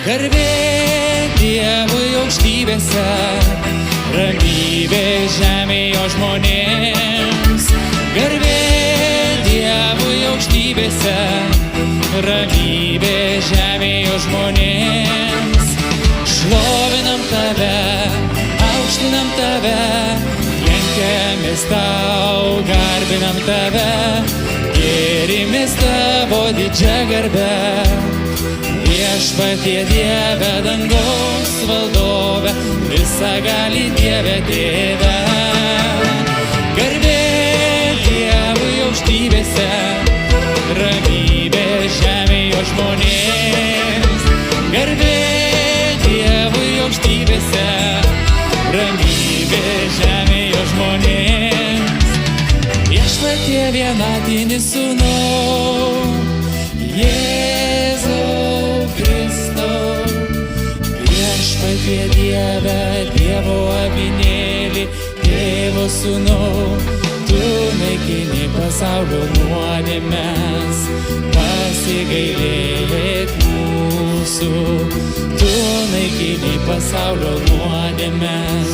Garbė Dievui aukštybėse, ramybė žemėje žmonėms. Garbė Dievui aukštybėse, ramybė žemėje žmonėms. Šlovinam tave, aukštinam tave, lenkiamės tau, garbinam tave, gėrimės tavo didžią garbę. Viešpatie Dieve, dangaus valdove, visagali Dieve Tėve. Garbė Dievui aukštybėse, ramybė žemėje žmonėms. Garbė Dievui aukštybėse, ramybė žemėje žmonėms. Viešpatie vienatinis Sūnau, Jėzau Kristau. Viešpatie Dieve, Dievo avinėli, Tėvo Sūnau, tu naikini pasaulio nuodėmes, pasigailėk mūsų. Tu naikini pasaulio nuodėmes,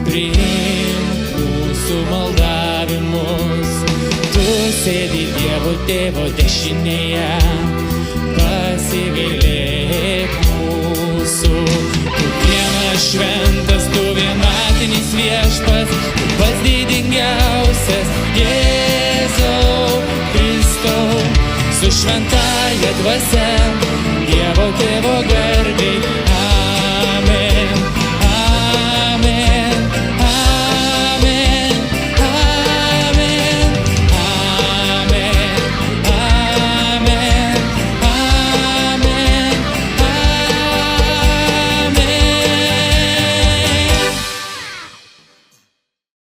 priimk mūsų maldavimus. Tu sėdi Dievo Tėvo dešinėje, pasigailėk mūsų. Tu vienas šventas, tu vienatinis Viešpats, tu pats didingiausias, Jėzau Kristau. Su šventąja dvasia, Dievo Tėvo garbei,